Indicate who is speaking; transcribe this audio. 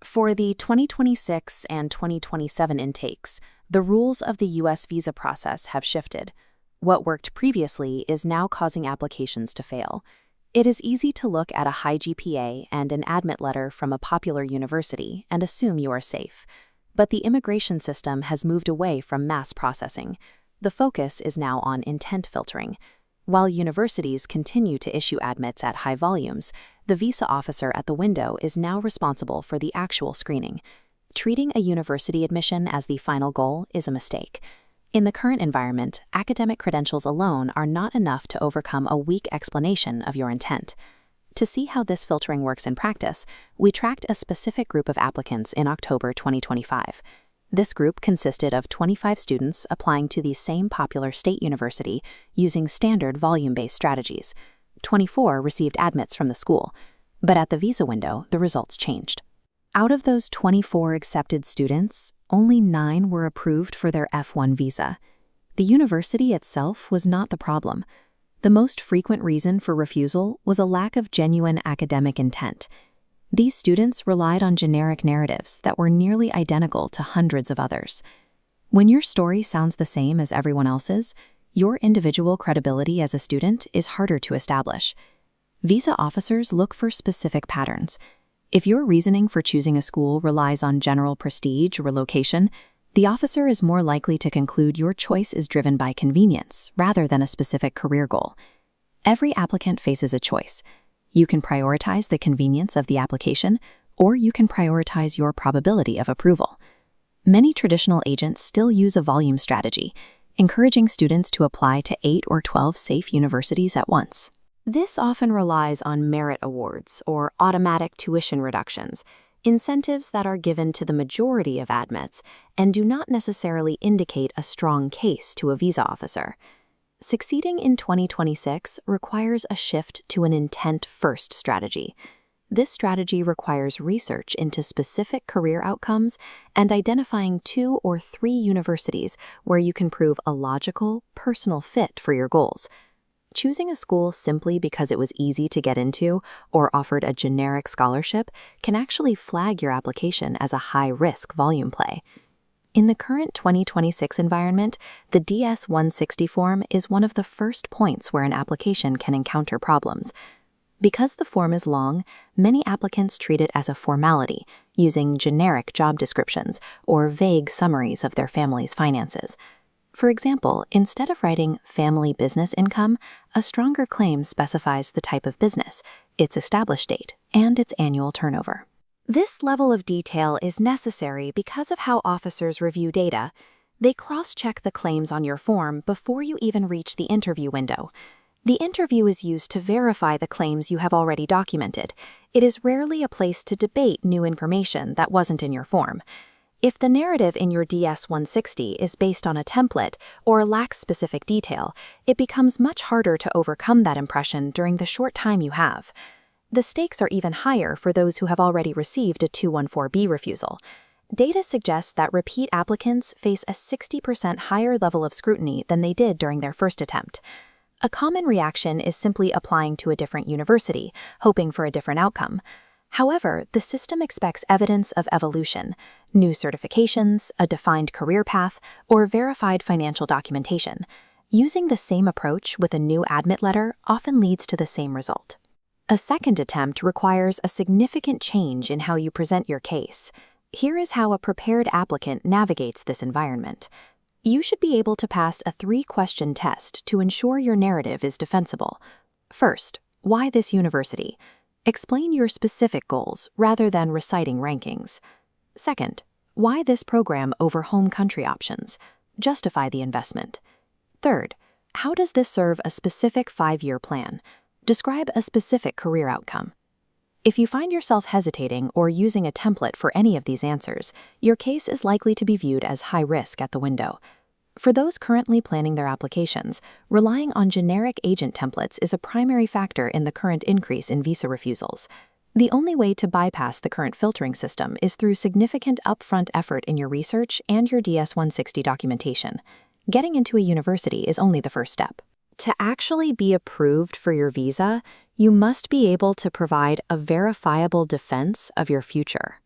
Speaker 1: For the 2026 and 2027 intakes, the rules of the U.S. visa process have shifted. What worked previously is now causing applications to fail. It is easy to look at a high GPA and an admit letter from a popular university and assume you are safe. But the immigration system has moved away from mass processing. The focus is now on intent filtering. While universities continue to issue admits at high volumes, the visa officer at the window is now responsible for the actual screening. Treating a university admission as the final goal is a mistake. In the current environment, academic credentials alone are not enough to overcome a weak explanation of your intent. To see how this filtering works in practice, we tracked a specific group of applicants in October 2025. This group consisted of 25 students applying to the same popular state university using standard volume-based strategies. 24 received admits from the school, but at the visa window, the results changed. Out of those 24 accepted students, only 9 were approved for their F1 visa. The university itself was not the problem. The most frequent reason for refusal was a lack of genuine academic intent. These students relied on generic narratives that were nearly identical to hundreds of others. When your story sounds the same as everyone else's, your individual credibility as a student is harder to establish. Visa officers look for specific patterns. If your reasoning for choosing a school relies on general prestige or location, the officer is more likely to conclude your choice is driven by convenience rather than a specific career goal. Every applicant faces a choice. You can prioritize the convenience of the application, or you can prioritize your probability of approval. Many traditional agents still use a volume strategy, encouraging students to apply to 8 or 12 safe universities at once. This often relies on merit awards or automatic tuition reductions, incentives that are given to the majority of admits and do not necessarily indicate a strong case to a visa officer. Succeeding in 2026 requires a shift to an intent-first strategy. This strategy requires research into specific career outcomes and identifying 2 or 3 universities where you can prove a logical, personal fit for your goals. Choosing a school simply because it was easy to get into or offered a generic scholarship can actually flag your application as a high-risk volume play. In the current 2026 environment, the DS-160 form is one of the first points where an application can encounter problems. Because the form is long, many applicants treat it as a formality, using generic job descriptions or vague summaries of their family's finances. For example, instead of writing family business income, a stronger claim specifies the type of business, its established date, and its annual turnover. This level of detail is necessary because of how officers review data. They cross-check the claims on your form before you even reach the interview window. The interview is used to verify the claims you have already documented. It is rarely a place to debate new information that wasn't in your form. If the narrative in your DS-160 is based on a template or lacks specific detail, it becomes much harder to overcome that impression during the short time you have. The stakes are even higher for those who have already received a 214B refusal. Data suggests that repeat applicants face a 60% higher level of scrutiny than they did during their first attempt. A common reaction is simply applying to a different university, hoping for a different outcome. However, the system expects evidence of evolution, new certifications, a defined career path, or verified financial documentation. Using the same approach with a new admit letter often leads to the same result. A second attempt requires a significant change in how you present your case. Here is how a prepared applicant navigates this environment. You should be able to pass a 3-question test to ensure your narrative is defensible. First, why this university? Explain your specific goals rather than reciting rankings. Second, why this program over home country options? Justify the investment. Third, how does this serve a specific 5-year plan? Describe a specific career outcome. If you find yourself hesitating or using a template for any of these answers, your case is likely to be viewed as high risk at the window. For those currently planning their applications, relying on generic agent templates is a primary factor in the current increase in visa refusals. The only way to bypass the current filtering system is through significant upfront effort in your research and your DS-160 documentation. Getting into a university is only the first step. To actually be approved for your visa, you must be able to provide a verifiable defense of your future.